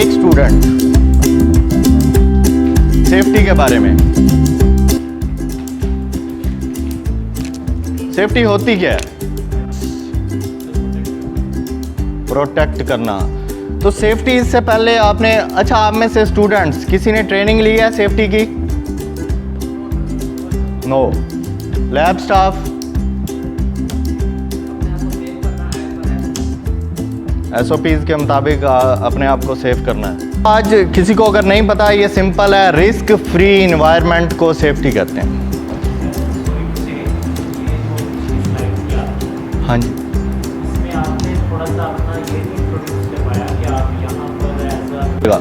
एक student safety के बारे में, सेफ्टी होती क्या है? प्रोटेक्ट करना। तो सेफ्टी इससे पहले आपने, अच्छा आप में से स्टूडेंट्स किसी ने ट्रेनिंग ली है सेफ्टी की? नो। Lab staff? SOPs के मुताबिक अपने आप को सेव करना है। आज किसी को अगर नहीं पता, ये सिंपल है, रिस्क फ्री इन्वायरमेंट को सेफ्टी कहते हैं। हाँ जी, इसमें आपने थोड़ा सा अपना ये इंट्रोड्यूस करवाया कि आप यहाँ पर ऐसा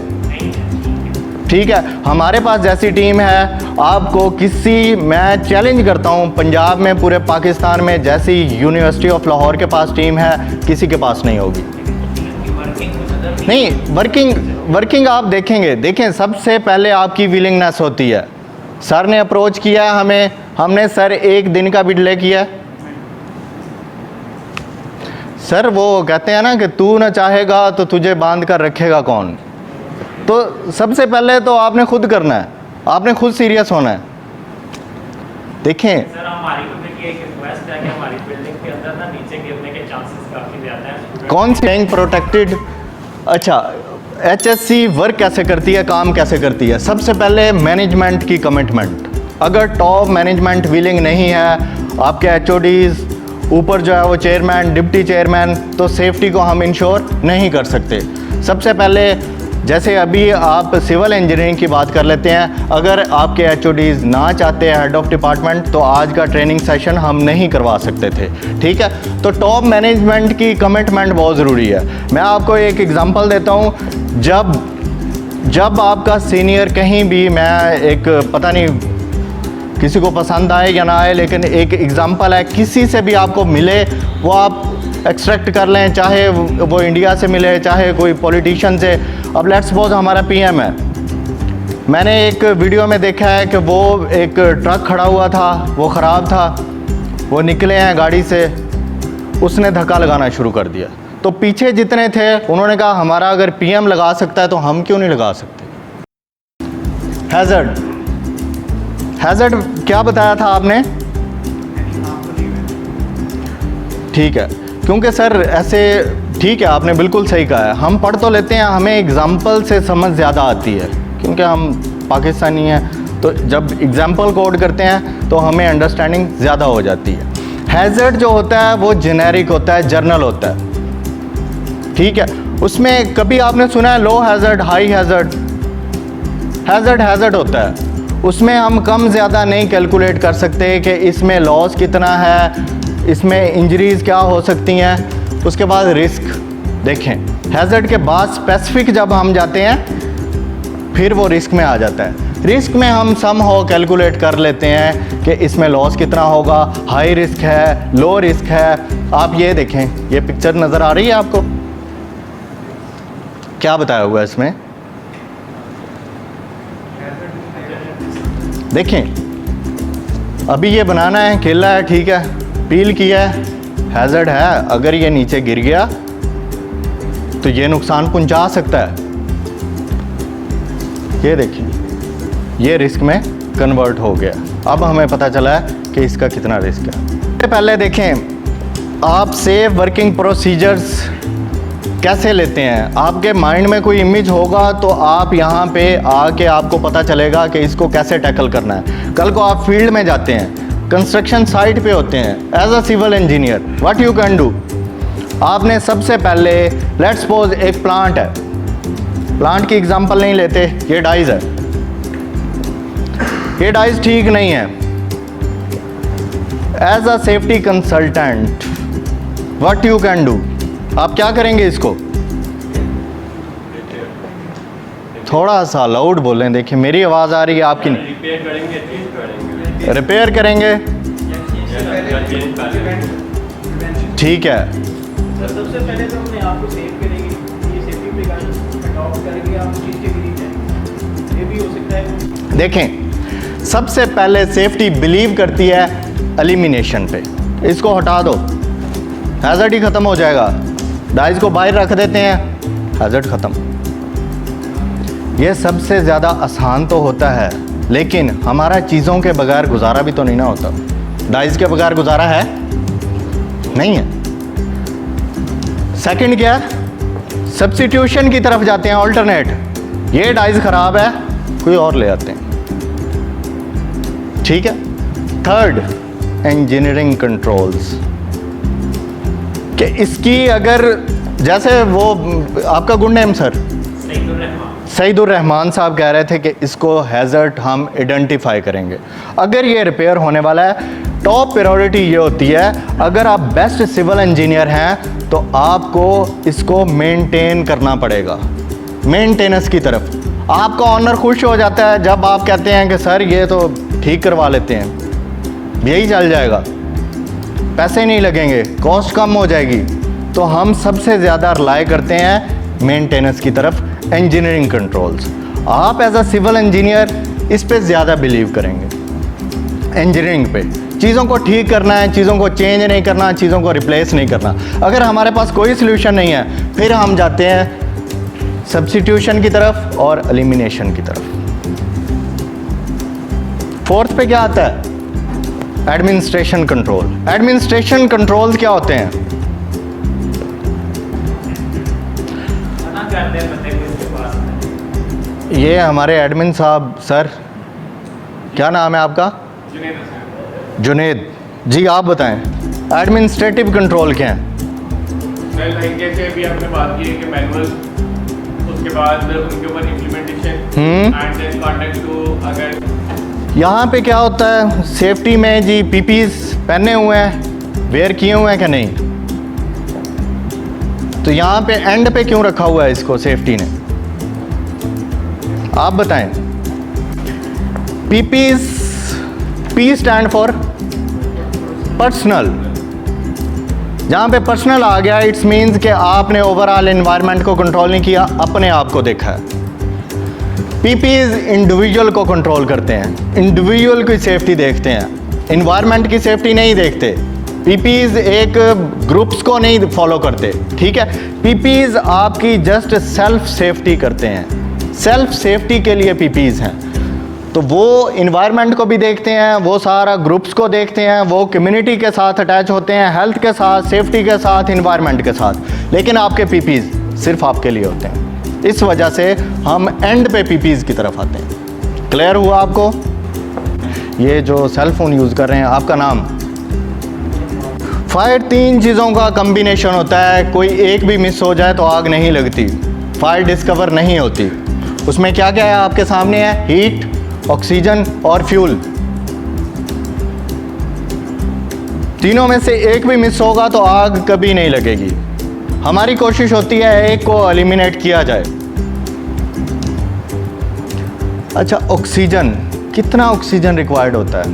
ठीक है। हमारे पास जैसी टीम है, आपको किसी, मैं चैलेंज करता हूँ, पंजाब में, पूरे पाकिस्तान में जैसी यूनिवर्सिटी ऑफ लाहौर के पास टीम है, किसी के पास नहीं होगी। नहीं, वर्किंग आप देखें, सबसे पहले आपकी विलिंगनेस होती है। सर ने अप्रोच किया है हमें, हमने सर एक दिन का भी डिले किया। सर वो कहते हैं ना कि तू ना चाहेगा तो तुझे बांध कर रखेगा कौन। तो सबसे पहले तो आपने खुद करना है, आपने खुद सीरियस होना है। देखें सर, हमारी की एक रिक्वेस्ट है कि हमारी बिल्डिंग के अंदर ना नीचे गिरने के चांसेस काफ़ी ज़्यादा हैं। कौन सी प्रोटेक्टेड? अच्छा, HSC वर्क कैसे करती है, काम कैसे करती है? सबसे पहले मैनेजमेंट की कमिटमेंट। अगर टॉप मैनेजमेंट विलिंग नहीं है, आपके HODs ऊपर जो है वो चेयरमैन, डिप्टी चेयरमैन, तो सेफ्टी को हम इंश्योर नहीं कर सकते। सबसे पहले जैसे अभी आप सिविल इंजीनियरिंग की बात कर लेते हैं, अगर आपके HODs ना चाहते हैं, हेड ऑफ डिपार्टमेंट, तो आज का ट्रेनिंग सेशन हम नहीं करवा सकते थे। ठीक है, तो टॉप मैनेजमेंट की कमिटमेंट बहुत ज़रूरी है। मैं आपको एक एग्जांपल देता हूँ। जब आपका सीनियर कहीं भी, मैं एक, पता नहीं किसी को पसंद आए या ना आए, लेकिन एक एग्जांपल है, किसी से भी आपको मिले, वो आप एक्सट्रैक्ट कर लें, चाहे वो इंडिया से मिले, चाहे कोई पॉलिटिशियन से। अब लेट्स सपोज हमारा PM है, मैंने एक वीडियो में देखा है कि वो एक ट्रक खड़ा हुआ था, वो ख़राब था, वो निकले हैं गाड़ी से, उसने धक्का लगाना शुरू कर दिया। तो पीछे जितने थे उन्होंने कहा हमारा अगर PM लगा सकता है तो हम क्यों नहीं लगा सकते। हैज़र्ड क्या बताया था आपने? ठीक है, क्योंकि सर ऐसे, ठीक है, आपने बिल्कुल सही कहा है, हम पढ़ तो लेते हैं, हमें एग्जाम्पल से समझ ज़्यादा आती है, क्योंकि हम पाकिस्तानी हैं, तो जब एग्जाम्पल कोड करते हैं तो हमें अंडरस्टैंडिंग ज़्यादा हो जाती है। हैज़र्ड जो होता है वो जेनेरिक होता है, जर्नल होता है। ठीक है, उसमें कभी आपने सुना है लो हैज़र्ड, हाई हैज़र्ड? हैज़र्ड होता है, उसमें हम कम ज़्यादा नहीं कैलकुलेट कर सकते कि इसमें लॉस कितना है, इसमें इंजरीज़ क्या हो सकती हैं। उसके बाद रिस्क देखें, हैज़र्ड के बाद स्पेसिफिक जब हम जाते हैं फिर वो रिस्क में आ जाता है। रिस्क में हम सम हो कैलकुलेट कर लेते हैं कि इसमें लॉस कितना होगा, हाई रिस्क है, लो रिस्क है। आप ये देखें, ये पिक्चर नज़र आ रही है आपको, क्या बताया हुआ है इसमें? देखें, अभी ये बनाना है, केला है, ठीक है, पील किया है, हैज़र्ड है, अगर ये नीचे गिर गया तो ये नुकसान पहुंचा सकता है। ये देखिए, ये रिस्क में कन्वर्ट हो गया। अब हमें पता चला है कि इसका कितना रिस्क है। पहले देखें, आप सेफ वर्किंग प्रोसीजर्स कैसे लेते हैं। आपके माइंड में कोई इमेज होगा तो आप यहाँ पे आके आपको पता चलेगा कि इसको कैसे टैकल करना है। कल को आप फील्ड में जाते हैं, कंस्ट्रक्शन साइट पे होते हैं, as a civil engineer what you can do. आपने सबसे पहले, लेट्स सपोज एक प्लांट है, प्लांट की एग्जांपल नहीं लेते, ये डाइज है, ये डाइज ठीक नहीं है। As a safety consultant what you can do, आप क्या करेंगे इसको? थोड़ा सा लाउड बोलें, देखिए मेरी आवाज़ आ रही है आपकी। रिपेयर करेंगे, ठीक है। सबसे पहले तो अपने आप को सेव करेंगे, ये सेफ्टी प्रिकॉशन अडॉप्ट करेंगे, आप चीज़ के गिरी जाएंगे, ये भी हो सकता है। देखें, सबसे पहले सेफ्टी बिलीव करती है एलिमिनेशन पे, इसको हटा दो, हैज़र्ड ही ख़त्म हो जाएगा। डाइस को बाहर रख देते हैं, हैज़र्ड ख़त्म। ये सबसे ज़्यादा आसान तो होता है, लेकिन हमारा चीज़ों के बगैर गुजारा भी तो नहीं ना होता। डाइस के बगैर गुजारा है नहीं है। सेकंड क्या है, सब्स्टिट्यूशन की तरफ जाते हैं, ऑल्टरनेट। ये डाइस ख़राब है, कोई और ले आते हैं, ठीक है। थर्ड, इंजीनियरिंग कंट्रोल्स, कि इसकी अगर जैसे वो आपका good name sir Saeedur Rahman साहब कह रहे थे कि इसको हैज़र्ड हम आइडेंटिफाई करेंगे। अगर ये रिपेयर होने वाला है, टॉप प्रायोरिटी ये होती है, अगर आप बेस्ट सिविल इंजीनियर हैं तो आपको इसको मेंटेन करना पड़ेगा, मेंटेनेंस की तरफ। आपका ऑनर खुश हो जाता है जब आप कहते हैं कि सर ये तो ठीक करवा लेते हैं, यही चल जाएगा, पैसे नहीं लगेंगे, कॉस्ट कम हो जाएगी। तो हम सबसे ज़्यादा रिलाई करते हैं मेंटेनेंस की तरफ, इंजीनियरिंग कंट्रोल्स। आप एज अ सिविल इंजीनियर इस पे ज़्यादा बिलीव करेंगे, इंजीनियरिंग पे। चीज़ों को ठीक करना है, चीज़ों को चेंज नहीं करना, चीज़ों को रिप्लेस नहीं करना। अगर हमारे पास कोई सोल्यूशन नहीं है, फिर हम जाते हैं सब्स्टिट्यूशन की तरफ और एलिमिनेशन की तरफ। फोर्थ पे क्या आता है, एडमिनिस्ट्रेशन कंट्रोल। एडमिनिस्ट्रेशन कंट्रोल्स क्या होते हैं? ये हमारे एडमिन साहब, सर क्या नाम है आपका? जुनेद जी, आप बताएं एडमिनिस्ट्रेटिव कंट्रोल क्या है? सर जैसे अभी आपने बात की है कि मैनुअल, उसके बाद उनके ऊपर implementation and then contact to, अगर यहाँ पे क्या होता है, सेफ्टी में जी पीपीज पहने हुए हैं, वेयर किए हुए हैं कि नहीं? तो यहाँ पे एंड पे क्यों रखा हुआ है इसको सेफ्टी ने, आप बताएं। PPs, P stand for personal. जहाँ पे पर्सनल आ गया, इट्स मीन्स कि आपने ओवरऑल एनवायरनमेंट को कंट्रोल नहीं किया, अपने आप को देखा है। पीपीज इंडिविजुअल को कंट्रोल करते हैं, इंडिविजुअल की सेफ्टी देखते हैं, एनवायरनमेंट की सेफ्टी नहीं देखते। पीपीज एक ग्रुप्स को नहीं फॉलो करते, ठीक है। पीपीज आपकी जस्ट सेल्फ सेफ्टी करते हैं, सेल्फ सेफ्टी के लिए पीपीज हैं। तो वो इन्वायरमेंट को भी देखते हैं, वो सारा ग्रुप्स को देखते हैं, वो कम्युनिटी के साथ अटैच होते हैं, हेल्थ के साथ, सेफ्टी के साथ, इन्वायरमेंट के साथ। लेकिन आपके पीपीज सिर्फ आपके लिए होते हैं। इस वजह से हम एंड पे पीपीज की तरफ आते हैं। क्लियर हुआ आपको? ये जो सेल फोन यूज़ कर रहे हैं, आपका नाम? फायर 3 चीज़ों का कम्बिनेशन होता है, कोई एक भी मिस हो जाए तो आग नहीं लगती, फायर डिस्कवर नहीं होती। उसमें क्या क्या है आपके सामने है, हीट, ऑक्सीजन और फ्यूल। तीनों में से एक भी मिस होगा तो आग कभी नहीं लगेगी। हमारी कोशिश होती है एक को एलिमिनेट किया जाए। अच्छा, ऑक्सीजन, कितना ऑक्सीजन रिक्वायर्ड होता है?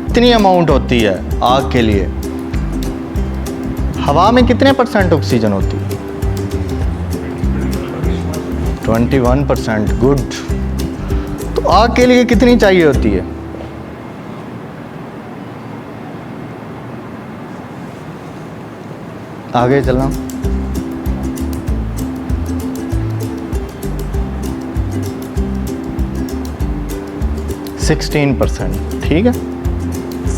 कितनी अमाउंट होती है आग के लिए? हवा में कितने % ऑक्सीजन होती है? 21%। गुड। तो आग के लिए कितनी चाहिए होती है? आगे चलना। %16, ठीक है।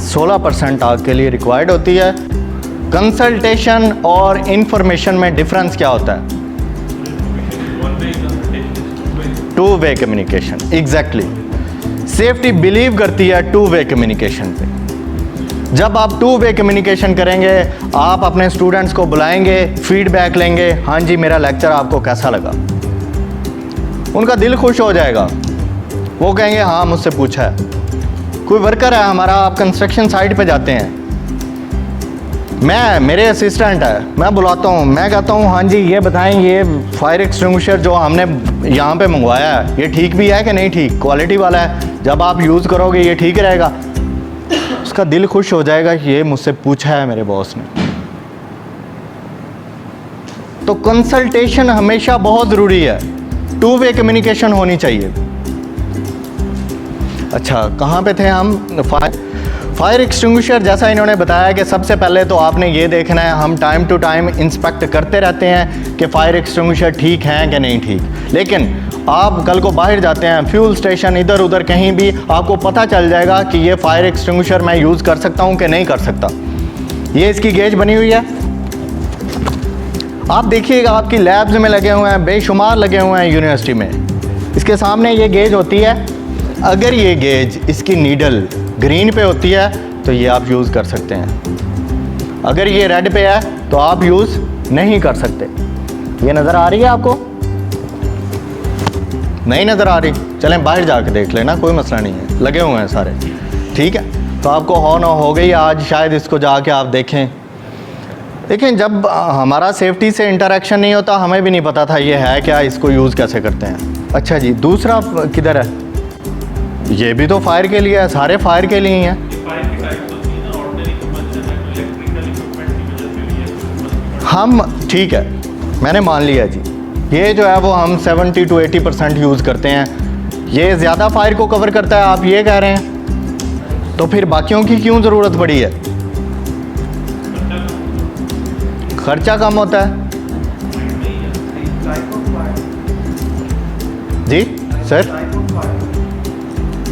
16% आग के लिए रिक्वायर्ड होती है। कंसल्टेशन और इंफॉर्मेशन में डिफरेंस क्या होता है? Two way communication, exactly. Safety believe करती है टू वे कम्युनिकेशन पे। जब आप टू वे कम्युनिकेशन करेंगे, आप अपने स्टूडेंट्स को बुलाएंगे, फीडबैक लेंगे, हाँ जी मेरा लेक्चर आपको कैसा लगा, उनका दिल खुश हो जाएगा। वो कहेंगे हाँ मुझसे पूछा है। कोई वर्कर है हमारा, आप कंस्ट्रक्शन साइट पे जाते हैं, मेरे असिस्टेंट है, मैं बुलाता हूँ, मैं कहता हूँ हाँ जी ये बताएं, ये फायर एक्सटिंग्विशर जो हमने यहाँ पे मंगवाया है ये ठीक भी है कि नहीं ठीक, क्वालिटी वाला है, जब आप यूज़ करोगे ये ठीक रहेगा। उसका दिल खुश हो जाएगा कि ये मुझसे पूछा है मेरे बॉस ने। तो कंसल्टेशन हमेशा बहुत ज़रूरी है, टू वे कम्युनिकेशन होनी चाहिए। अच्छा, कहाँ पे थे हम? फायर एक्सटिंग्विशर जैसा इन्होंने बताया कि सबसे पहले तो आपने ये देखना है, हम टाइम टू टाइम इंस्पेक्ट करते रहते हैं कि फ़ायर एक्सटिंग्विशर ठीक हैं कि नहीं ठीक। लेकिन आप कल को बाहर जाते हैं, फ्यूल स्टेशन, इधर उधर कहीं भी, आपको पता चल जाएगा कि ये फ़ायर एक्सटिंग्विशर मैं यूज़ कर सकता हूँ कि नहीं कर सकता। ये इसकी गेज बनी हुई है, आप देखिएगा आपकी लैब्स में लगे हुए हैं, बेशुमार लगे हुए हैं यूनिवर्सिटी में। इसके सामने ये गेज होती है, अगर ये गेज इसकी नीडल ग्रीन पे होती है तो ये आप यूज़ कर सकते हैं, अगर ये रेड पे है तो आप यूज़ नहीं कर सकते। ये नज़र आ रही है आपको? नहीं नज़र आ रही? चलें बाहर जाके देख लेना, कोई मसला नहीं है, लगे हुए हैं सारे, ठीक है। तो आपको ऑन हो गई आज, शायद इसको जाके आप देखें। लेकिन जब हमारा सेफ्टी से इंटरेक्शन नहीं होता, हमें भी नहीं पता था ये है क्या, इसको यूज़ कैसे करते हैं। अच्छा जी, दूसरा किधर है? ये भी तो फायर के लिए है, सारे फायर के लिए ही हैं। हम ठीक है, मैंने मान लिया जी, ये जो है वो हम 70 to 80% यूज़ करते हैं, ये ज़्यादा फायर को कवर करता है, आप ये कह रहे हैं, तो फिर बाकियों की क्यों ज़रूरत पड़ी है? खर्चा कम होता है जी सर।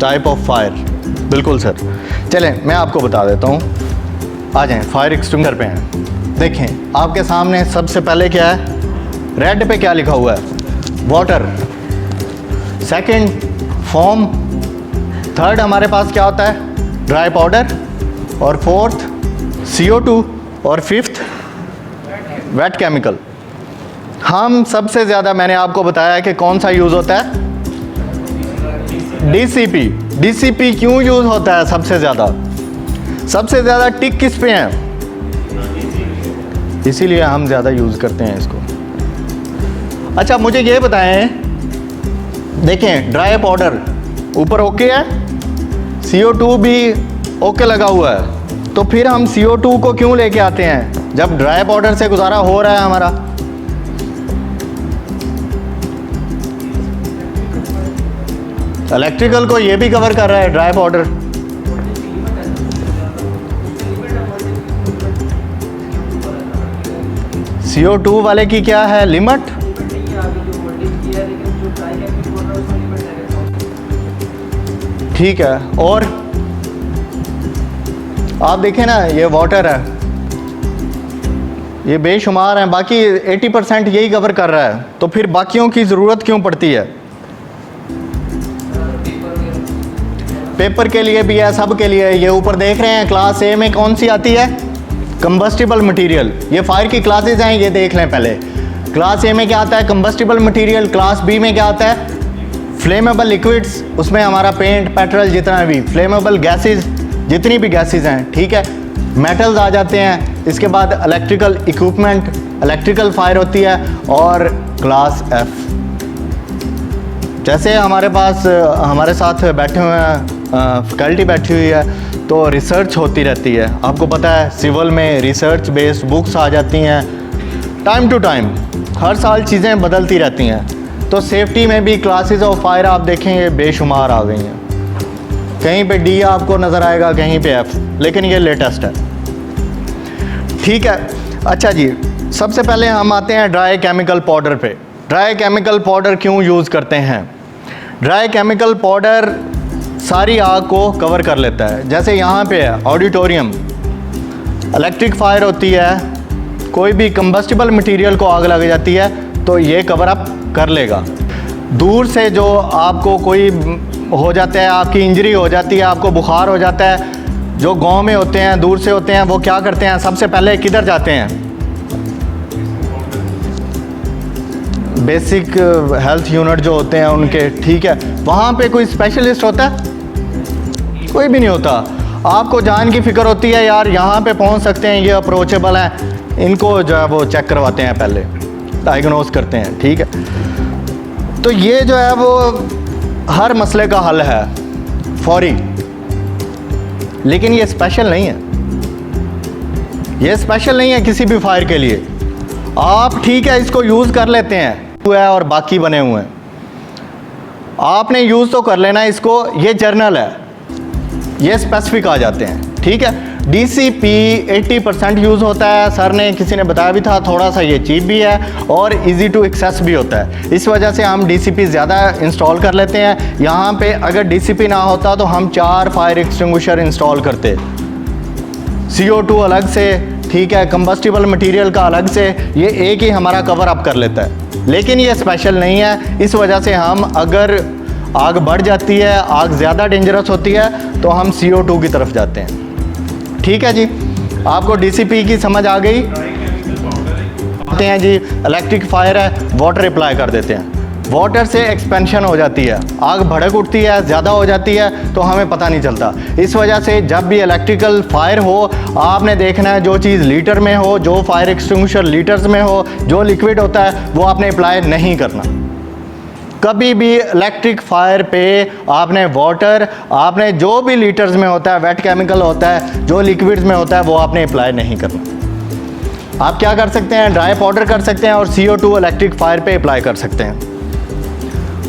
टाइप ऑफ फायर, बिल्कुल सर। चलें मैं आपको बता देता हूँ, आ जाएं फायर एक्सटिंग्विशर पे हैं। देखें आपके सामने सबसे पहले क्या है, रेड पे क्या लिखा हुआ है? वाटर। Second foam. थर्ड हमारे पास क्या होता है? Dry powder. और फोर्थ CO2। और फिफ्थ वेट केमिकल। हम सबसे ज़्यादा, मैंने आपको बताया कि कौन सा यूज़ होता है? DCP। DCP क्यों यूज़ होता है सबसे ज़्यादा? सबसे ज़्यादा टिक किस पे हैं? इसीलिए हम ज़्यादा यूज़ करते हैं इसको। अच्छा मुझे ये बताएं, देखें ड्राई पाउडर ऊपर ओके है, CO2 भी ओके लगा हुआ है, तो फिर हम CO2 को क्यों लेके आते हैं जब ड्राई पाउडर से गुजारा हो रहा है हमारा? इलेक्ट्रिकल को ये भी कवर कर रहा है ड्राई पाउडर। CO2 वाले की क्या है लिमिट? ठीक है। और आप देखें ना, ये वाटर है, ये बेशुमार हैं, बाकी 80% यही कवर कर रहा है, तो फिर बाकियों की ज़रूरत क्यों पड़ती है? पेपर के लिए भी है, सब के लिए। ये ऊपर देख रहे हैं क्लास A में कौन सी आती है? Combustible material. ये फायर की क्लासेस हैं, ये देख लें पहले। क्लास A में क्या आता है? Combustible material. क्लास B में क्या आता है? Flammable liquids. उसमें हमारा पेंट, पेट्रोल, जितना भी फ्लेमेबल गैसेस, जितनी भी गैसेस हैं, ठीक है। मेटल्स आ जाते हैं। इसके बाद इलेक्ट्रिकल इक्विपमेंट, इलेक्ट्रिकल फायर होती है। और क्लास F, जैसे हमारे पास हमारे साथ बैठे हुए हैं, फैकल्टी बैठी हुई है, तो रिसर्च होती रहती है। आपको पता है सिविल में रिसर्च बेस्ड बुक्स आ जाती हैं टाइम टू टाइम, हर साल चीज़ें बदलती रहती हैं। तो सेफ्टी में भी क्लासेस ऑफ फायर आप देखेंगे बेशुमार आ गई हैं। कहीं पे D आपको नज़र आएगा, कहीं पे F, लेकिन ये लेटेस्ट है, ठीक है। अच्छा जी, सबसे पहले हम आते हैं ड्राई केमिकल पाउडर पे। ड्राई केमिकल पाउडर क्यों यूज़ करते हैं? ड्राई केमिकल पाउडर सारी आग को कवर कर लेता है। जैसे यहाँ पे है ऑडिटोरियम, इलेक्ट्रिक फायर होती है, कोई भी कंबस्टिबल मटेरियल को आग लग जाती है तो ये कवर अप कर लेगा। दूर से जो आपको कोई हो जाता है, आपकी इंजरी हो जाती है, आपको बुखार हो जाता है, जो गांव में होते हैं, दूर से होते हैं, वो क्या करते हैं? सबसे पहले किधर जाते हैं? बेसिक हेल्थ यूनिट जो होते हैं उनके, ठीक है। वहाँ पे कोई स्पेशलिस्ट होता है? कोई भी नहीं होता। आपको जान की फ़िक्र होती है, यार यहाँ पे पहुँच सकते हैं, ये अप्रोचेबल हैं, इनको जो है वो चेक करवाते हैं, पहले डायग्नोस करते हैं, ठीक है। तो ये जो है वो हर मसले का हल है फौरी, लेकिन ये स्पेशल नहीं है, ये स्पेशल नहीं है किसी भी फायर के लिए। आप ठीक है इसको यूज़ कर लेते हैं और बाकी बने हुए हैं, आपने यूज़ तो कर लेना इसको। ये जर्नल है, ये स्पेसिफिक आ जाते हैं, ठीक है। DCP 80% यूज़ होता है, सर ने किसी ने बताया भी था, थोड़ा सा ये चीप भी है और इजी टू एक्सेस भी होता है। इस वजह से हम DCP ज़्यादा इंस्टॉल कर लेते हैं। यहाँ पे अगर DCP ना होता तो हम 4 फायर एक्सटिंग्विशर इंस्टॉल करते, CO2 अलग से, ठीक है, कंबस्टिबल मटेरियल का अलग से, ये एक ही हमारा कवर अप कर लेता है। लेकिन ये स्पेशल नहीं है, इस वजह से हम अगर आग बढ़ जाती है, आग ज़्यादा डेंजरस होती है, तो हम CO2 की तरफ जाते हैं, ठीक है जी। आपको DCP की समझ आ गई। आते हैं जी, इलेक्ट्रिक फायर है, वाटर अप्लाई कर देते हैं, वाटर से एक्सपेंशन हो जाती है, आग भड़क उठती है, ज़्यादा हो जाती है, तो हमें पता नहीं चलता। इस वजह से जब भी इलेक्ट्रिकल फायर हो, आपने देखना है जो चीज़ लीटर में हो, जो फायर एक्सटिंग्विशर लीटर्स में हो, जो लिक्विड होता है वो आपने अप्लाई नहीं करना। कभी भी इलेक्ट्रिक फायर पे आपने वाटर, आपने जो भी लीटर्स में होता है, वेट केमिकल होता है, जो लिक्विड्स में होता है, वो आपने अप्लाई नहीं करना। आप क्या कर सकते हैं, ड्राई पाउडर कर सकते हैं और CO2 इलेक्ट्रिक फायर पे अप्लाई कर सकते हैं।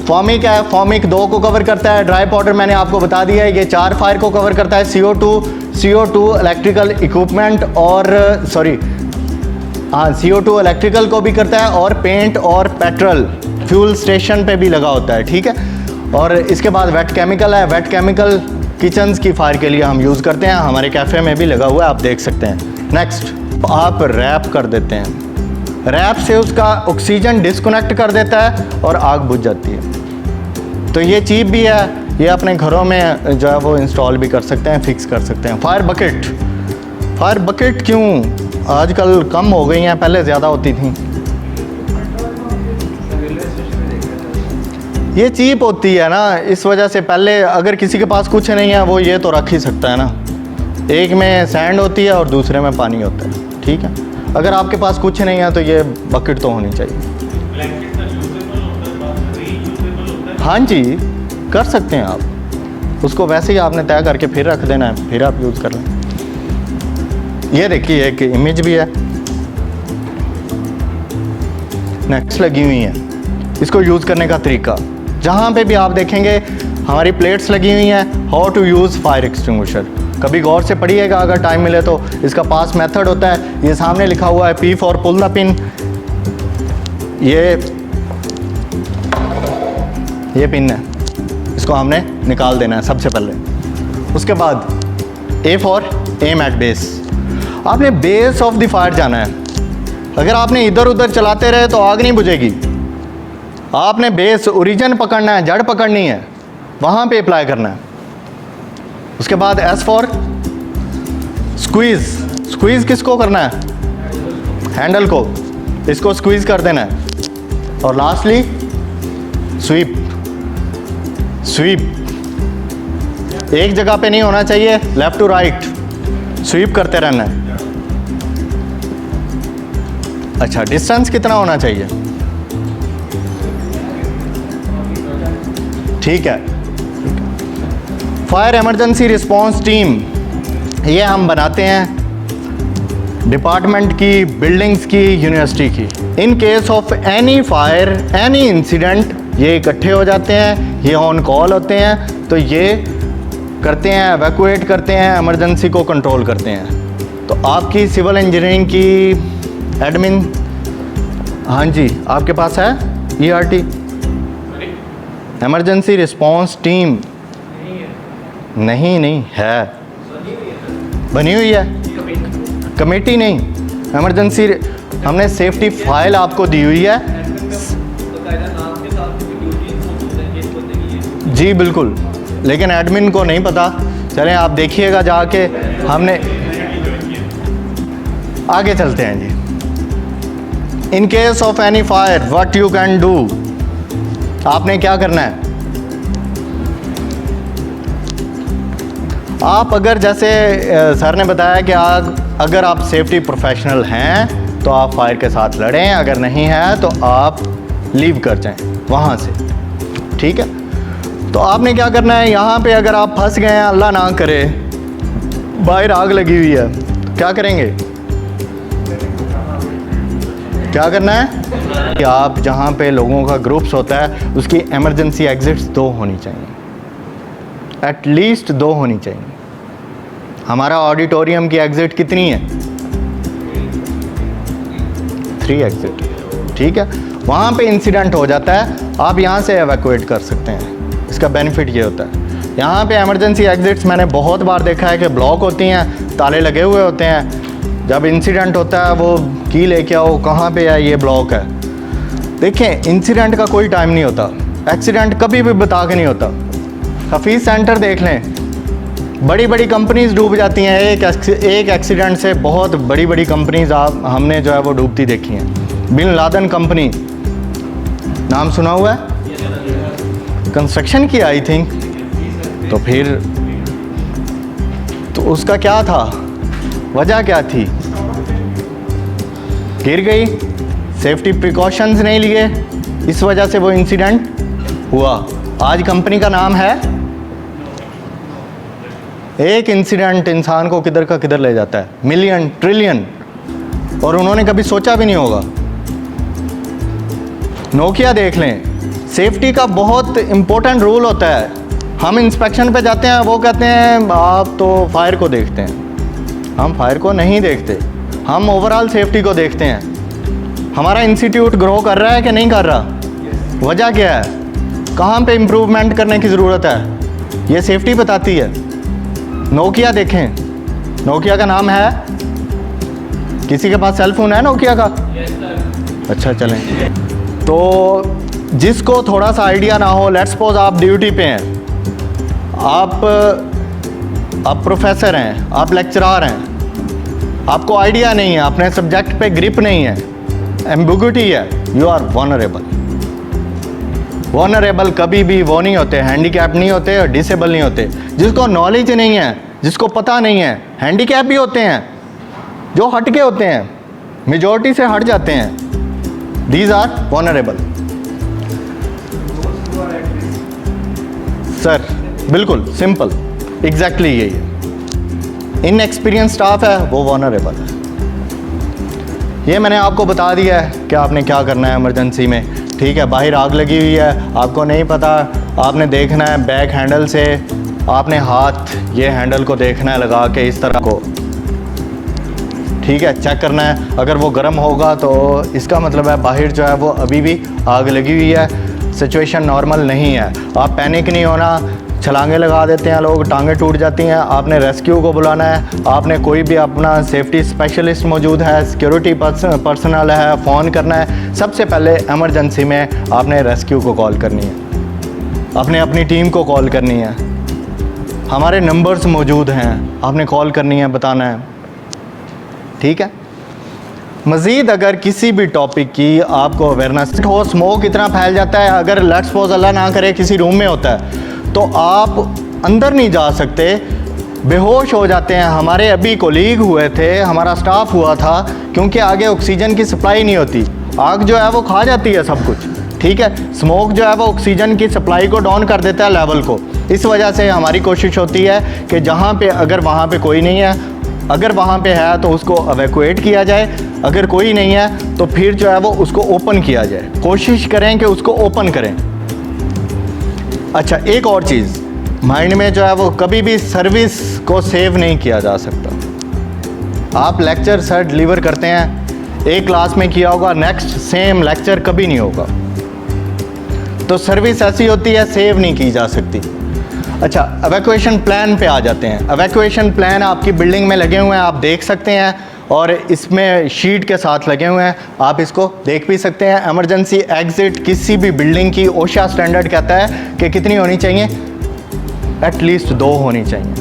फॉर्मिक है, फॉर्मिक 2 को कवर करता है, ड्राई पाउडर मैंने आपको बता दिया है, ये 4 फायर को कवर करता है। CO2 इलेक्ट्रिकल इक्विपमेंट और CO2 इलेक्ट्रिकल को भी करता है और पेंट और पेट्रोल फ्यूल स्टेशन पे भी लगा होता है, ठीक है। और इसके बाद वेट केमिकल है, वेट केमिकल किचन्स की फायर के लिए हम यूज़ करते हैं, हमारे कैफ़े में भी लगा हुआ है, आप देख सकते हैं। नेक्स्ट, आप रैप कर देते हैं, रैप से उसका ऑक्सीजन डिस्कनेक्ट कर देता है और आग बुझ जाती है। तो ये चीप भी है, ये अपने घरों में जो है वो इंस्टॉल भी कर सकते हैं, फिक्स कर सकते हैं। फायर बकेट क्यों आजकल कम हो गई हैं, पहले ज़्यादा होती थी। ये चीप होती है ना, इस वजह से पहले अगर किसी के पास कुछ नहीं है वो ये तो रख ही सकता है ना, एक में सैंड होती है और दूसरे में पानी होता है, ठीक है। अगर आपके पास कुछ नहीं है तो ये बकेट तो होनी चाहिए। हाँ जी, कर सकते हैं आप, उसको वैसे ही आपने तय करके फिर रख देना है, फिर आप यूज़ कर लें। ये देखिए एक इमेज भी है, नेक्स्ट लगी हुई है, इसको यूज़ करने का तरीका। जहाँ पे भी आप देखेंगे हमारी प्लेट्स लगी हुई हैं, how to use fire extinguisher. कभी गौर से पढ़िएगा अगर टाइम मिले तो। इसका पास मेथड होता है, ये सामने लिखा हुआ है P for pull the pin. ये पिन है, इसको हमने निकाल देना है सबसे पहले। उसके बाद A for aim at base, आपने बेस ऑफ द फायर जाना है। अगर आपने इधर उधर चलाते रहे तो आग नहीं बुझेगी, आपने बेस ओरिजिन पकड़ना है, जड़ पकड़नी है, वहाँ पे अप्लाई करना है। उसके बाद S फॉर स्क्वीज़, स्क्वीज़ किसको करना है, हैंडल को, इसको स्क्वीज़ कर देना है। और लास्टली स्वीप, एक जगह पे नहीं होना चाहिए, लेफ्ट टू राइट स्वीप करते रहना है। अच्छा, डिस्टेंस कितना होना चाहिए, ठीक है। फायर इमरजेंसी रिस्पांस टीम ये हम बनाते हैं डिपार्टमेंट की, बिल्डिंग्स की, यूनिवर्सिटी की। इन case of any fire, any incident, ये इकट्ठे हो जाते हैं, ये ऑन कॉल होते हैं, तो ये करते हैं, एवैक्यूएट करते हैं, इमरजेंसी को कंट्रोल करते हैं। तो आपकी सिविल इंजीनियरिंग की एडमिन, हाँ जी, आपके पास है ERT, इमरजेंसी रिस्पांस टीम? नहीं है, बनी हुई है कमेटी, नहीं इमरजेंसी। हमने सेफ्टी फाइल आपको दी हुई है जी, बिल्कुल, लेकिन एडमिन को नहीं पता। चलें आप देखिएगा जाके, हमने आगे चलते हैं जी। In case of any fire what you can do, आपने क्या करना है। आप अगर जैसे सर ने बताया कि अगर आप सेफ्टी प्रोफेशनल हैं तो आप फायर के साथ लड़ें, अगर नहीं है तो आप लीव कर जाएं वहाँ से, ठीक है। तो आपने क्या करना है, यहाँ पे अगर आप फंस गए हैं, अल्लाह ना करे बाहर आग लगी हुई है, क्या करेंगे, क्या करना है कि आप जहाँ पे लोगों का ग्रुप्स होता है उसकी इमरजेंसी एग्जिट्स 2 होनी चाहिए, एटलीस्ट 2 होनी चाहिए। हमारा ऑडिटोरियम की एग्ज़िट कितनी है? 3 एग्ज़िट, ठीक है। वहाँ पे इंसिडेंट हो जाता है, आप यहाँ से एवैक्यूएट कर सकते हैं। इसका बेनिफिट ये होता है। यहाँ पे इमरजेंसी एग्ज़िट्स मैंने बहुत बार देखा है कि ब्लॉक होती हैं, ताले लगे हुए होते हैं। जब इंसिडेंट होता है वो की लेके आओ, कहाँ पे है, ये ब्लॉक है। देखें, इंसिडेंट का कोई टाइम नहीं होता, एक्सीडेंट कभी भी बता के नहीं होता। हफीज़ सेंटर देख लें, बड़ी बड़ी कंपनीज़ डूब जाती हैं एक एक्सीडेंट से। बहुत बड़ी बड़ी कंपनीज़ हमने जो है वो डूबती देखी हैं। बिन लादेन कंपनी, नाम सुना हुआ है? कंस्ट्रक्शन की आई थिंक। तो फिर तो उसका क्या था, वजह क्या थी? गिर गई, सेफ्टी प्रिकॉशंस नहीं लिए, इस वजह से वो इंसिडेंट हुआ। आज कंपनी का नाम है। एक इंसिडेंट इंसान को किधर का किधर ले जाता है, मिलियन ट्रिलियन, और उन्होंने कभी सोचा भी नहीं होगा। नोकिया देख लें, सेफ्टी का बहुत इम्पोर्टेंट रूल होता है। हम इंस्पेक्शन पे जाते हैं, वो कहते हैं आप तो फायर को देखते हैं। हम फायर को नहीं देखते, हम ओवरऑल सेफ्टी को देखते हैं। हमारा इंस्टीट्यूट ग्रो कर रहा है कि नहीं कर रहा? वजह क्या है? कहाँ पे इम्प्रूवमेंट करने की ज़रूरत है? ये सेफ्टी बताती है। नोकिया देखें, नोकिया का नाम है, किसी के पास सेल फोन है नोकिया का? अच्छा, चलें। तो जिसको थोड़ा सा आइडिया ना हो, लेट्स सपोज आप ड्यूटी पे हैं, आप प्रोफेसर हैं, आप लेक्चरर हैं, आपको आइडिया नहीं है, अपने सब्जेक्ट पे ग्रिप नहीं है, एम्बिग्युइटी है, यू आर वनरेबल। वनरेबल कभी भी वो नहीं होते, हैंडीकैप नहीं होते और डिसेबल नहीं होते। जिसको नॉलेज नहीं है, जिसको पता नहीं है, हैंडीकैप भी होते हैं जो हट के होते हैं, मेजॉरिटी से हट जाते हैं। These are vulnerable. सर बिल्कुल सिंपल, एग्जैक्टली यही है। इनएक्सपीरियंस स्टाफ है, वो वनरेबल है। ये मैंने आपको बता दिया है कि आपने क्या करना है इमरजेंसी में। ठीक है, बाहर आग लगी हुई है, आपको नहीं पता, आपने देखना है बैक हैंडल से, आपने हाथ ये हैंडल को देखना है लगा के इस तरह को, ठीक है, चेक करना है। अगर वो गर्म होगा तो इसका मतलब है बाहर जो है वो अभी भी आग लगी हुई है, सिचुएशन नॉर्मल नहीं है। आप पैनिक नहीं होना, छलांगे लगा देते हैं लोग, टांगें टूट जाती हैं। आपने रेस्क्यू को बुलाना है, आपने कोई भी अपना सेफ्टी स्पेशलिस्ट मौजूद है, सिक्योरिटी पर्सनल है, फ़ोन करना है। सबसे पहले इमरजेंसी में आपने रेस्क्यू को कॉल करनी है, आपने अपनी टीम को कॉल करनी है। हमारे नंबर्स मौजूद हैं, आपने कॉल करनी है, बताना है, ठीक है। मज़ीद अगर किसी भी टॉपिक की आपको अवेयरनेस हो, स्मोक इतना फैल जाता है, अगर लेट्स सपोज अल्लाह ना करे किसी रूम में होता है तो आप अंदर नहीं जा सकते, बेहोश हो जाते हैं। हमारे अभी कोलीग हुए थे, हमारा स्टाफ हुआ था, क्योंकि आगे ऑक्सीजन की सप्लाई नहीं होती। आग जो है वो खा जाती है सब कुछ, ठीक है। स्मोक जो है वो ऑक्सीजन की सप्लाई को डाउन कर देता है, लेवल को। इस वजह से हमारी कोशिश होती है कि जहाँ पे अगर वहाँ पे कोई नहीं है, अगर वहाँ पे है तो उसको एवैक्यूएट किया जाए, अगर कोई नहीं है तो फिर जो है वो उसको ओपन किया जाए। कोशिश करें कि उसको ओपन करें। अच्छा, एक और चीज़ माइंड में जो है वो, कभी भी सर्विस को सेव नहीं किया जा सकता। आप लेक्चर सर डिलीवर करते हैं, एक क्लास में किया होगा, नेक्स्ट सेम लेक्चर कभी नहीं होगा। तो सर्विस ऐसी होती है, सेव नहीं की जा सकती। अच्छा, एवैक्यूएशन प्लान पे आ जाते हैं। एवैक्यूएशन प्लान आपकी बिल्डिंग में लगे हुए हैं, आप देख सकते हैं, और इसमें शीट के साथ लगे हुए हैं, आप इसको देख भी सकते हैं। इमरजेंसी एग्ज़िट किसी भी बिल्डिंग की ओशा स्टैंडर्ड कहता है कि कितनी होनी चाहिए, एटलीस्ट 2 होनी चाहिए।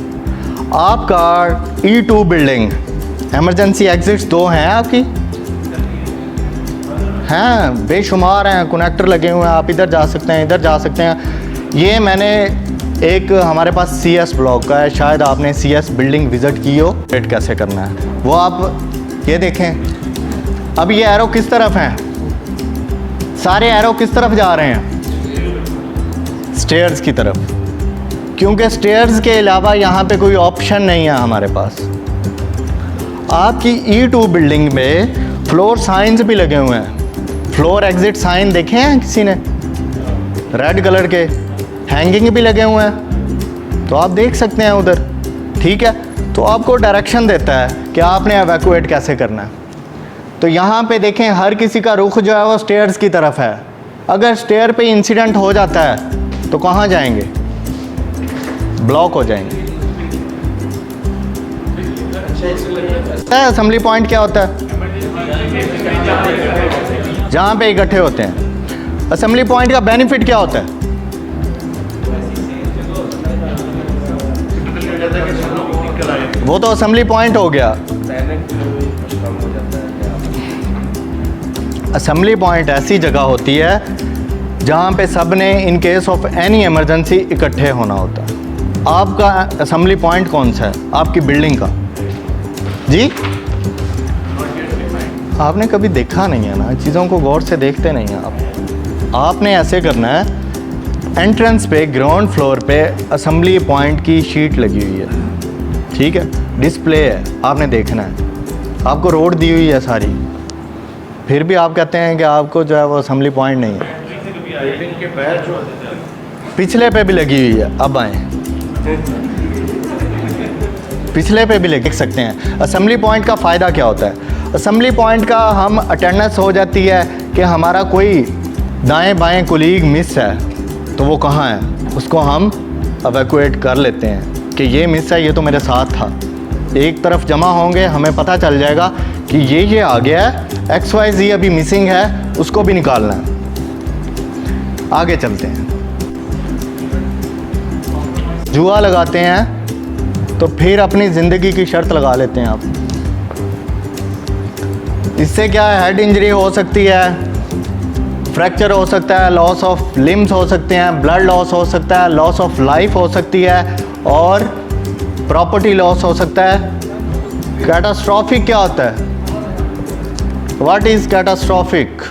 आपका E2 बिल्डिंग, इमरजेंसी एग्ज़िट्स 2 हैं आपकी? हैं, बेशुमार हैं, कनेक्टर लगे हुए हैं, आप इधर जा सकते हैं, इधर जा सकते हैं। ये मैंने एक हमारे पास CS ब्लॉक का है, शायद आपने CS बिल्डिंग विज़िट की हो। रेट कैसे करना है वो आप ये देखें। अब ये एरो किस तरफ हैं, सारे एरो किस तरफ जा रहे हैं? स्टेयर्स की तरफ, क्योंकि स्टेयर्स के अलावा यहाँ पे कोई ऑप्शन नहीं है हमारे पास। आपकी E2 बिल्डिंग में फ्लोर साइंस भी लगे हुए हैं, फ्लोर एग्जिट साइन देखे हैं किसी ने? रेड कलर के हैंगिंग भी लगे हुए हैं, तो आप देख सकते हैं उधर, ठीक है। तो आपको डायरेक्शन देता है कि आपने एवैक्यूएट कैसे करना है। तो यहाँ पे देखें हर किसी का रुख जो है वो स्टेयर्स की तरफ है। अगर स्टेयर पे इंसिडेंट हो जाता है तो कहाँ जाएंगे? ब्लॉक हो जाएंगे। असेंबली पॉइंट क्या होता है? जहाँ पे इकट्ठे होते हैं। असेंबली पॉइंट का बेनिफिट क्या होता है? वो तो असेंबली पॉइंट हो गया। असेंबली पॉइंट ऐसी जगह होती है जहाँ पे सब ने इन केस ऑफ एनी इमरजेंसी इकट्ठे होना होता है। आपका असेंबली पॉइंट कौन सा है? आपकी बिल्डिंग का? जी, आपने कभी देखा नहीं है ना, चीज़ों को गौर से देखते नहीं हैं आप। आपने ऐसे करना है, एंट्रेंस पे ग्राउंड फ्लोर पे असेंबली पॉइंट की शीट लगी हुई है, ठीक है, डिस्प्ले है, आपने देखना है। आपको रोड दी हुई है सारी, फिर भी आप कहते हैं कि आपको जो है वो असेंबली पॉइंट नहीं है। पिछले पे भी लगी हुई है, अब आए पिछले पे भी देख सकते हैं। असेंबली पॉइंट का फ़ायदा क्या होता है? असेंबली पॉइंट का हम अटेंडेंस हो जाती है कि हमारा कोई दाएं बाएं कोलीग मिस है तो वो कहाँ है, उसको हम एवैक्यूएट कर लेते हैं कि ये मिस है, ये तो मेरे साथ था। एक तरफ जमा होंगे, हमें पता चल जाएगा कि ये आ गया है, XYZ अभी मिसिंग है, उसको भी निकालना है। आगे चलते हैं। जुआ लगाते हैं तो फिर अपनी ज़िंदगी की शर्त लगा लेते हैं आप। इससे क्या है, हेड इंजरी हो सकती है, फ्रैक्चर हो सकता है, लॉस ऑफ लिम्स हो सकते हैं, ब्लड लॉस हो सकता है, लॉस ऑफ लाइफ हो सकती है और प्रॉपर्टी लॉस हो सकता है। कैटास्ट्रॉफिक क्या होता है? What is catastrophic?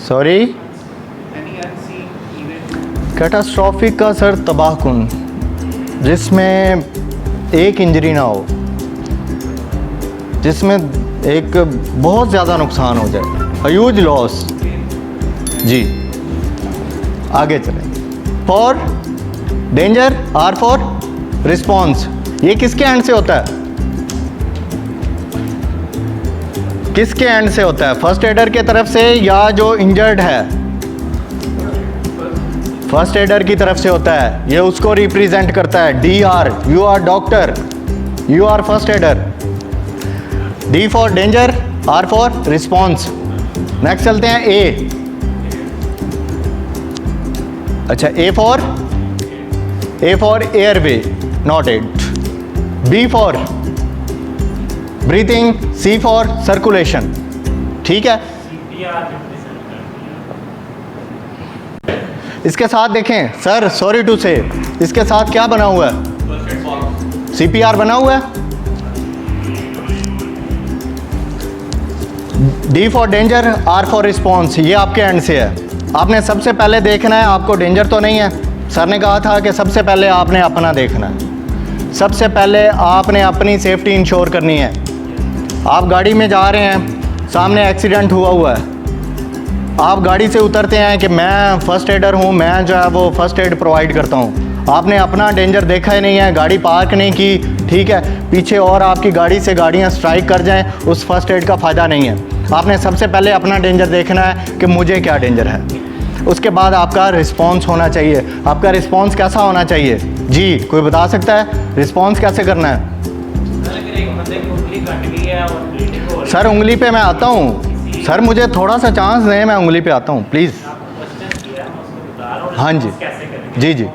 Sorry, catastrophic का सर तबाहकुन, जिसमें एक इंजरी ना हो, जिसमें एक बहुत ज़्यादा नुकसान हो जाए, ह्यूज लॉस। जी, आगे चलें। For danger, R for response. ये किसके एंड से होता है? किसके एंड से होता है? फर्स्ट एडर के तरफ से या जो इंजर्ड है? फर्स्ट एडर की तरफ से होता है। ये उसको रिप्रेजेंट करता है, DR, you are doctor, you are first aider. D for danger, R for response. Next चलते हैं A। अच्छा, A for airway, not it. B for breathing, C for circulation, ठीक है। इसके साथ देखें सर, सॉरी टू से, इसके साथ क्या बना हुआ है? CPR बना हुआ है। D for danger, R for response, ये आपके एंड से है। आपने सबसे पहले देखना है आपको डेंजर तो नहीं है। सर ने कहा था कि सबसे पहले आपने अपना देखना है, सबसे पहले आपने अपनी सेफ्टी इंश्योर करनी है। आप गाड़ी में जा रहे हैं, सामने एक्सीडेंट हुआ है, आप गाड़ी से उतरते हैं कि मैं फ़र्स्ट एडर हूँ, मैं जो है वो फ़र्स्ट एड प्रोवाइड करता हूँ। आपने अपना डेंजर देखा ही नहीं है, गाड़ी पार्क नहीं की, ठीक है, पीछे और आपकी गाड़ी से गाड़ियाँ स्ट्राइक कर जाएं, उस फर्स्ट एड का फ़ायदा नहीं है। आपने सबसे पहले अपना डेंजर देखना है कि मुझे क्या डेंजर है। उसके बाद आपका रिस्पॉन्स होना चाहिए। आपका रिस्पॉन्स कैसा होना चाहिए? जी, कोई बता सकता है रिस्पॉन्स कैसे करना है? सर उंगली पे मैं आता हूँ, सर मुझे थोड़ा सा चांस दें, मैं उंगली पे आता हूँ प्लीज़। हाँ जी, जी जी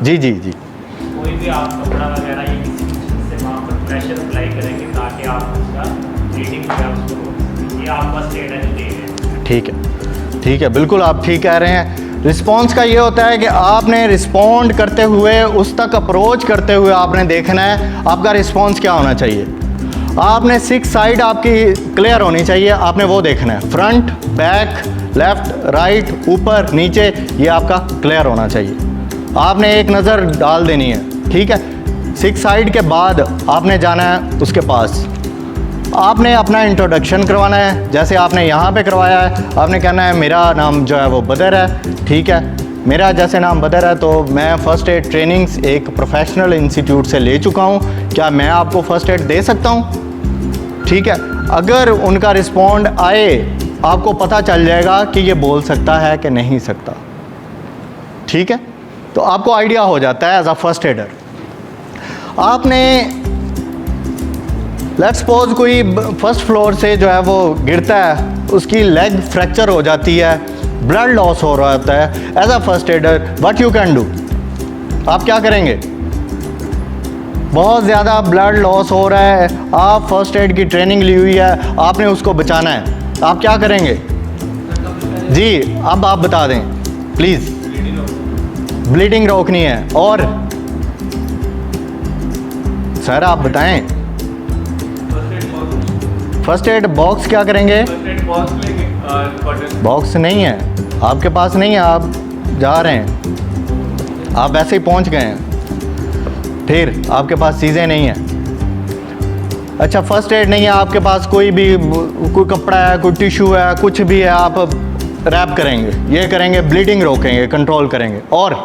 जी जी जी। कोई भी आप कपड़ा वगैरह या किसी चीज़ से वहाँ पर प्रेशर अप्लाई करेंगे ताकि आप उसका ब्लीडिंग या उसको, ये आप बस डेटा जो दे रहे हैं। ठीक है, ठीक है, बिल्कुल आप ठीक कह रहे हैं। रिस्पॉन्स का ये होता है कि आपने रिस्पॉन्ड करते हुए, उस तक अप्रोच करते हुए आपने देखना है आपका रिस्पॉन्स क्या होना चाहिए। आपने 6 साइड आपकी क्लियर होनी चाहिए, आपने वो देखना है। फ्रंट, बैक, लेफ़्ट, राइट, ऊपर, नीचे, ये आपका क्लियर होना चाहिए। आपने एक नज़र डाल देनी है, ठीक है। 6 साइड के बाद आपने जाना है उसके पास, आपने अपना इंट्रोडक्शन करवाना है, जैसे आपने यहाँ पे करवाया है। आपने कहना है मेरा नाम जो है वो बदर है, ठीक है, मेरा जैसे नाम बदर है, तो मैं फ़र्स्ट एड ट्रेनिंग्स एक प्रोफेशनल इंस्टीट्यूट से ले चुका हूँ। क्या मैं आपको फ़र्स्ट एड दे सकता हूँ? ठीक है, अगर उनका रिस्पॉन्ड आए आपको पता चल जाएगा कि ये बोल सकता है कि नहीं सकता। ठीक है, तो आपको आइडिया हो जाता है एज अ फर्स्ट एडर। आपने लेट्स सपोज कोई फर्स्ट फ्लोर से जो है वो गिरता है, उसकी लेग फ्रैक्चर हो जाती है, ब्लड लॉस हो रहा होता है, as a first aider what you can do? आप क्या करेंगे? बहुत ज़्यादा ब्लड लॉस हो रहा है, आप फर्स्ट एड की ट्रेनिंग ली हुई है, आपने उसको बचाना है, आप क्या करेंगे? जी अब आप बता दें प्लीज़। ब्लीडिंग रोकनी है, और सर आप बताएं। फर्स्ट एड बॉक्स क्या करेंगे? बॉक्स नहीं है आपके पास, नहीं है, आप जा रहे हैं, आप ऐसे ही पहुंच गए हैं, फिर आपके पास चीज़ें नहीं हैं। अच्छा, फर्स्ट एड नहीं है आपके पास, कोई कपड़ा है, कोई टिश्यू है, कुछ भी है, आप रैप करेंगे, ये करेंगे, ब्लीडिंग रोकेंगे, कंट्रोल करेंगे। और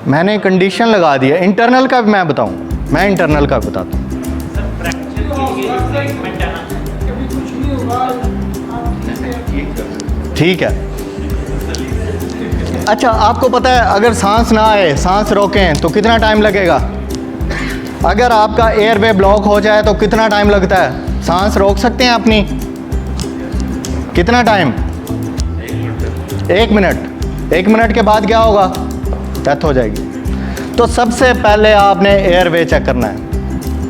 मैंने कंडीशन लगा दी है। इंटरनल का भी मैं बताऊं, मैं इंटरनल का बताता हूँ। ठीक है, अच्छा आपको पता है अगर सांस ना आए, सांस रोकें तो कितना टाइम लगेगा? अगर आपका एयरवे ब्लॉक हो जाए तो कितना टाइम लगता है? सांस रोक सकते हैं अपनी? कितना टाइम? 1 मिनट। 1 मिनट के बाद क्या होगा? डेथ हो जाएगी। तो सबसे पहले आपने एयरवे चेक करना है,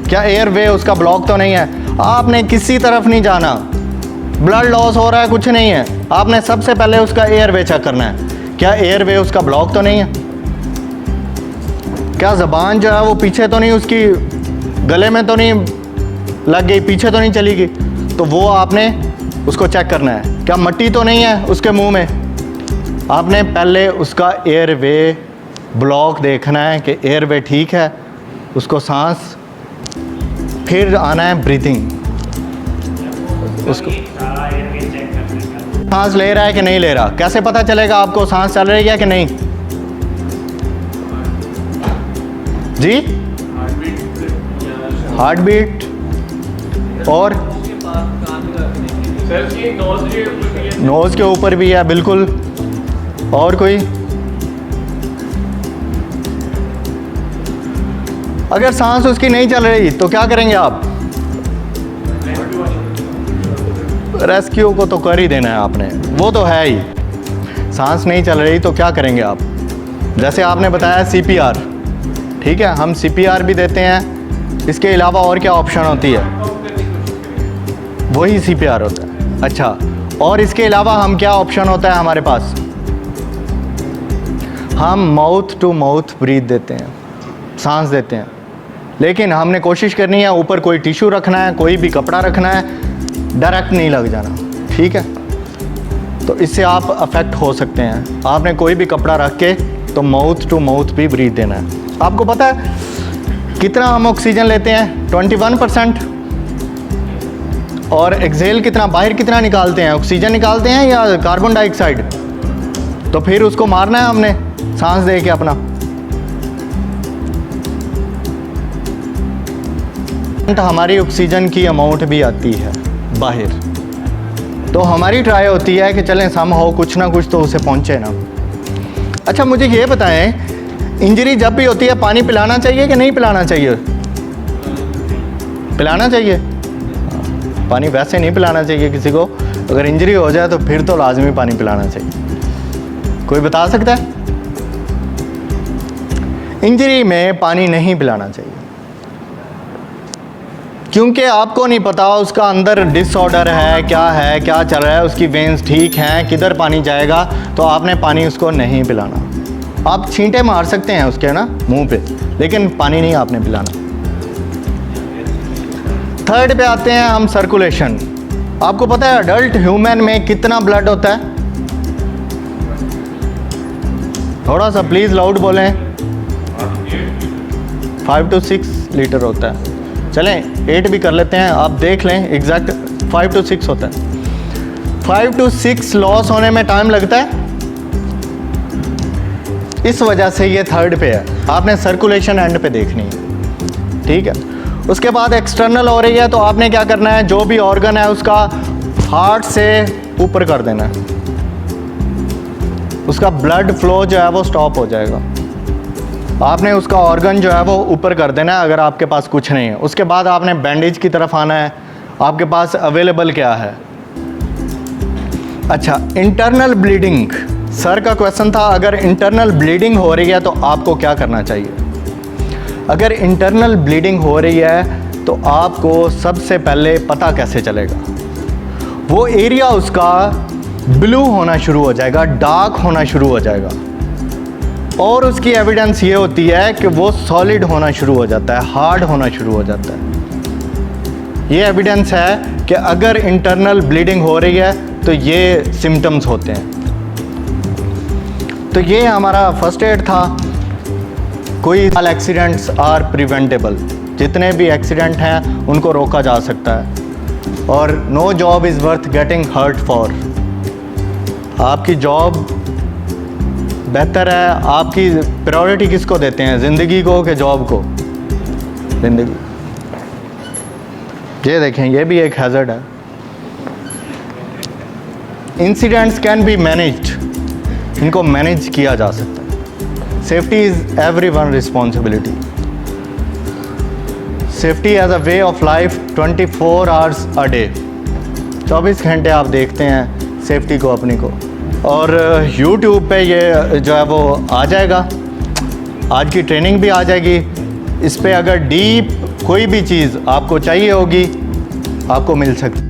क्या एयरवे उसका ब्लॉक तो नहीं है। आपने किसी तरफ नहीं जाना, ब्लड लॉस हो रहा है, कुछ नहीं है, आपने सबसे पहले उसका एयरवे चेक करना है, क्या एयरवे उसका ब्लॉक तो नहीं है, क्या ज़बान जो है वो पीछे तो नहीं, उसकी गले में तो नहीं लग गई, पीछे तो नहीं चली गई। तो वो आपने उसको चेक करना है। क्या मट्टी तो नहीं है उसके मुंह में? आपने पहले उसका एयरवे ब्लॉक देखना है कि एयरवे ठीक है, उसको सांस, फिर आना है ब्रीथिंग, उसको सांस ले रहा है कि नहीं ले रहा। कैसे पता चलेगा आपको सांस चल रही है कि नहीं? जी हार्ट बीट, और नोज के ऊपर भी है, बिल्कुल। और कोई? अगर सांस उसकी नहीं चल रही तो क्या करेंगे आप? रेस्क्यू को तो कर ही देना है आपने, वो तो है ही। सांस नहीं चल रही तो क्या करेंगे आप? जैसे आपने बताया CPR, ठीक है, हम CPR भी देते हैं। इसके अलावा और क्या ऑप्शन होती है? वही CPR होता है। अच्छा, और इसके अलावा हम क्या ऑप्शन होता है हमारे पास? हम माउथ टू माउथ ब्रीथ देते हैं, सांस देते हैं, लेकिन हमने कोशिश करनी है ऊपर कोई टिश्यू रखना है, कोई भी कपड़ा रखना है, डायरेक्ट नहीं लग जाना। ठीक है, तो इससे आप अफेक्ट हो सकते हैं। आपने कोई भी कपड़ा रख के तो माउथ टू माउथ भी ब्रीथ देना है। आपको पता है कितना हम ऑक्सीजन लेते हैं? 21%। और एक्सेल कितना, बाहर कितना निकालते हैं? ऑक्सीजन निकालते हैं या कार्बन डाइऑक्साइड? तो फिर उसको मारना है हमने सांस दे के अपना। हमारी ऑक्सीजन की अमाउंट भी आती है बाहर, तो हमारी ट्राई होती है कि चलें सम हो कुछ ना कुछ तो उसे पहुंचे ना। अच्छा मुझे ये बताएं, इंजरी जब भी होती है पानी पिलाना चाहिए कि नहीं पिलाना चाहिए? पिलाना चाहिए। पानी वैसे नहीं पिलाना चाहिए किसी को, अगर इंजरी हो जाए तो फिर तो लाजमी पानी पिलाना चाहिए। कोई बता सकता है? इंजरी में पानी नहीं पिलाना चाहिए, क्योंकि आपको नहीं पता उसका अंदर डिसऑर्डर है, क्या चल रहा है, उसकी वेन्स ठीक हैं, किधर पानी जाएगा, तो आपने पानी उसको नहीं पिलाना। आप छींटे मार सकते हैं उसके ना मुंह पे, लेकिन पानी नहीं आपने पिलाना। थर्ड पे आते हैं हम, सर्कुलेशन। आपको पता है अडल्ट ह्यूमन में कितना ब्लड होता है? थोड़ा सा प्लीज़ लाउड बोलें। 5 to 6 लीटर होता है। चलें 8 भी कर लेते हैं, आप देख लें एग्जैक्ट 5 to 6 होता है। 5 to 6 लॉस होने में टाइम लगता है। इस वजह से ये थर्ड पे है, आपने सर्कुलेशन एंड पे देखनी है, ठीक है। उसके बाद एक्सटर्नल हो रही है तो आपने क्या करना है, जो भी ऑर्गन है उसका हार्ट से ऊपर कर देना है, उसका ब्लड फ्लो जो है वो स्टॉप हो जाएगा। आपने उसका ऑर्गन जो है वो ऊपर कर देना है अगर आपके पास कुछ नहीं है। उसके बाद आपने बैंडेज की तरफ आना है, आपके पास अवेलेबल क्या है। अच्छा, इंटरनल ब्लीडिंग, सर का क्वेश्चन था अगर इंटरनल ब्लीडिंग हो रही है तो आपको क्या करना चाहिए। अगर इंटरनल ब्लीडिंग हो रही है तो आपको सबसे पहले पता कैसे चलेगा, वो एरिया उसका ब्लू होना शुरू हो जाएगा, डार्क होना शुरू हो जाएगा, और उसकी एविडेंस ये होती है कि वो सॉलिड होना शुरू हो जाता है, हार्ड होना शुरू हो जाता है। ये एविडेंस है कि अगर इंटरनल ब्लीडिंग हो रही है तो ये सिम्टम्स होते हैं। तो ये हमारा फर्स्ट एड था। कोई एक्सीडेंट्स आर प्रिवेंटेबल, जितने भी एक्सीडेंट हैं उनको रोका जा सकता है, और no job is worth getting hurt for. आपकी जॉब बेहतर है, आपकी प्रायोरिटी किसको देते हैं, ज़िंदगी को कि जॉब को? ज़िंदगी। ये देखें, ये भी एक हैज़र्ड है। इंसिडेंट्स कैन बी मैनेज्ड, इनको मैनेज किया जा सकता है। Safety is everyone responsibility. Safety as a way of life 24 hours a day, 24 घंटे आप देखते हैं सेफ्टी को अपनी को। और YouTube पे ये जो है वो आ जाएगा, आज की ट्रेनिंग भी आ जाएगी। इस पे अगर डीप कोई भी चीज़ आपको चाहिए होगी आपको मिल सकती है।